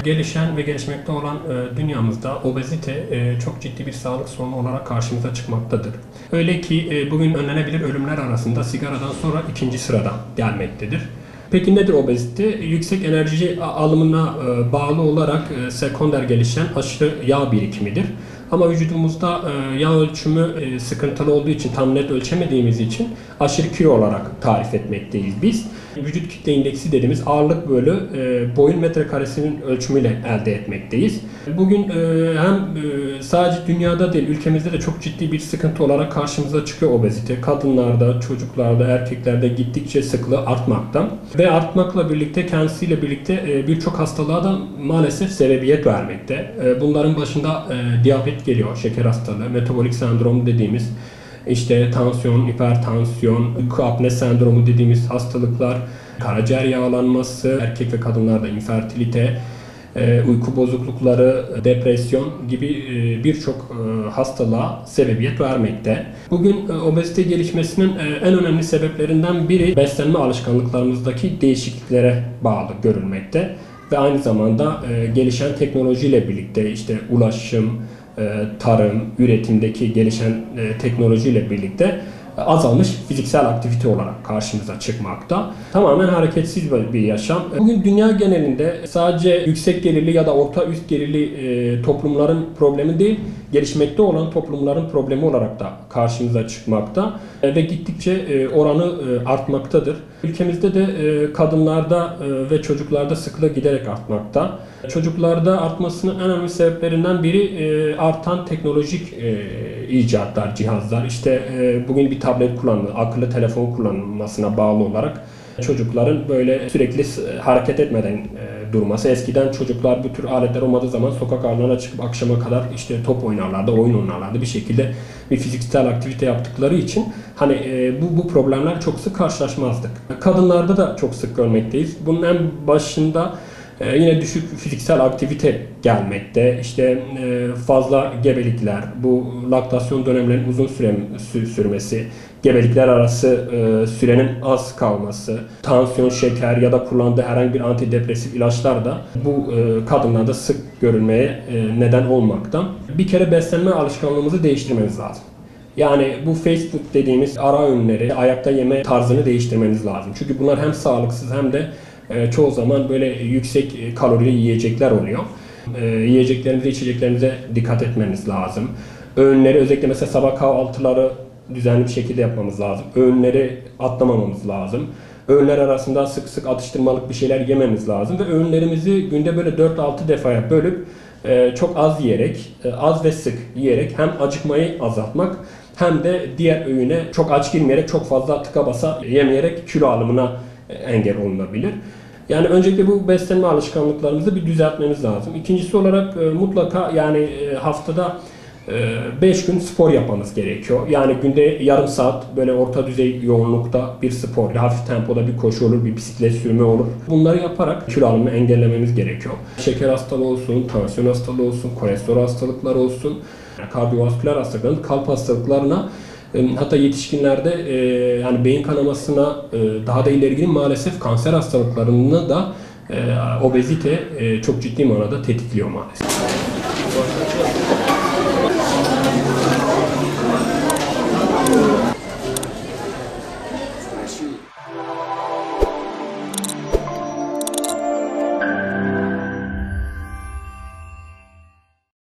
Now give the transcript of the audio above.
Gelişen ve gelişmekte olan dünyamızda obezite çok ciddi bir sağlık sorunu olarak karşımıza çıkmaktadır. Öyle ki bugün önlenebilir ölümler arasında sigaradan sonra ikinci sırada gelmektedir. Peki nedir obezite? Yüksek enerji alımına bağlı olarak sekonder gelişen aşırı yağ birikimidir. Ama vücudumuzda yağ ölçümü sıkıntılı olduğu için, tam net ölçemediğimiz için aşırı kilo olarak tarif etmekteyiz biz. Vücut kitle indeksi dediğimiz ağırlık bölü boyun metrekaresinin ölçümüyle elde etmekteyiz. Bugün hem sadece dünyada değil, ülkemizde de çok ciddi bir sıkıntı olarak karşımıza çıkıyor obezite. Kadınlarda, çocuklarda, erkeklerde gittikçe sıklığı artmakta. Ve artmakla birlikte, kendisiyle birlikte birçok hastalığa da maalesef sebebiyet vermekte. Bunların başında diyabet geliyor, şeker hastalığı, metabolik sendrom dediğimiz, İşte tansiyon, hipertansiyon, uyku apne sendromu dediğimiz hastalıklar, karaciğer yağlanması, erkek ve kadınlarda infertilite, uyku bozuklukları, depresyon gibi birçok hastalığa sebebiyet vermekte. Bugün obezite gelişmesinin en önemli sebeplerinden biri beslenme alışkanlıklarımızdaki değişikliklere bağlı görülmekte. Ve aynı zamanda gelişen teknolojiyle birlikte işte ulaşım, tarım, üretimdeki gelişen teknolojiyle birlikte azalmış fiziksel aktivite olarak karşımıza çıkmakta. Tamamen hareketsiz bir yaşam. Bugün dünya genelinde sadece yüksek gelirli ya da orta üst gelirli toplumların problemi değil, gelişmekte olan toplumların problemi olarak da karşımıza çıkmakta ve gittikçe oranı artmaktadır. Ülkemizde de kadınlarda ve çocuklarda sıklığı giderek artmakta. Çocuklarda artmasının en önemli sebeplerinden biri artan teknolojik icatlar, cihazlar. İşte bugün bir tablet kullanımı, akıllı telefon kullanılmasına bağlı olarak çocukların böyle sürekli hareket etmeden durması. Eskiden çocuklar bu tür aletler olmadığı zaman sokak aralarına çıkıp akşama kadar işte top oynarlardı, oyun oynarlardı. Bir şekilde bir fiziksel aktivite yaptıkları için hani bu problemler çok sık karşılaşmazdık. Kadınlarda da çok sık görmekteyiz. Bunun en başında yine düşük fiziksel aktivite gelmekte. İşte fazla gebelikler, bu laktasyon dönemlerinin uzun sürmesi, gebelikler arası sürenin az kalması, tansiyon, şeker ya da kullandığı herhangi bir antidepresif ilaçlar da bu kadınlarda sık görülmeye neden olmakta. Bir kere beslenme alışkanlığımızı değiştirmemiz lazım. Yani bu fast food dediğimiz ara öğünleri, ayakta yeme tarzını değiştirmeniz lazım. Çünkü bunlar hem sağlıksız hem de çoğu zaman böyle yüksek kalorili yiyecekler oluyor. Yiyeceklerinize, içeceklerinize dikkat etmeniz lazım. Öğünleri, özellikle mesela sabah kahvaltıları düzenli bir şekilde yapmamız lazım. Öğünleri atlamamamız lazım. Öğünler arasında sık sık atıştırmalık bir şeyler yememiz lazım. Ve öğünlerimizi günde böyle 4-6 defaya bölüp çok az yiyerek, az ve sık yiyerek hem acıkmayı azaltmak hem de diğer öğüne çok aç girmeyerek, çok fazla tıka basa yemeyerek kilo alımına engel olunabilir. Yani öncelikle bu beslenme alışkanlıklarımızı bir düzeltmemiz lazım. İkincisi olarak mutlaka yani haftada 5 gün spor yapmamız gerekiyor. Yani günde yarım saat böyle orta düzey yoğunlukta bir spor, hafif tempoda bir koşu olur, bir bisiklet sürme olur. Bunları yaparak kilo alımını engellememiz gerekiyor. Şeker hastalığı olsun, tansiyon hastalığı olsun, kolesterol hastalıkları olsun, kardiyovasküler hastalıkların, kalp hastalıklarına, hatta yetişkinlerde yani beyin kanamasına daha da ileri gidin, maalesef kanser hastalıklarını da obezite çok ciddi manada tetikliyor maalesef.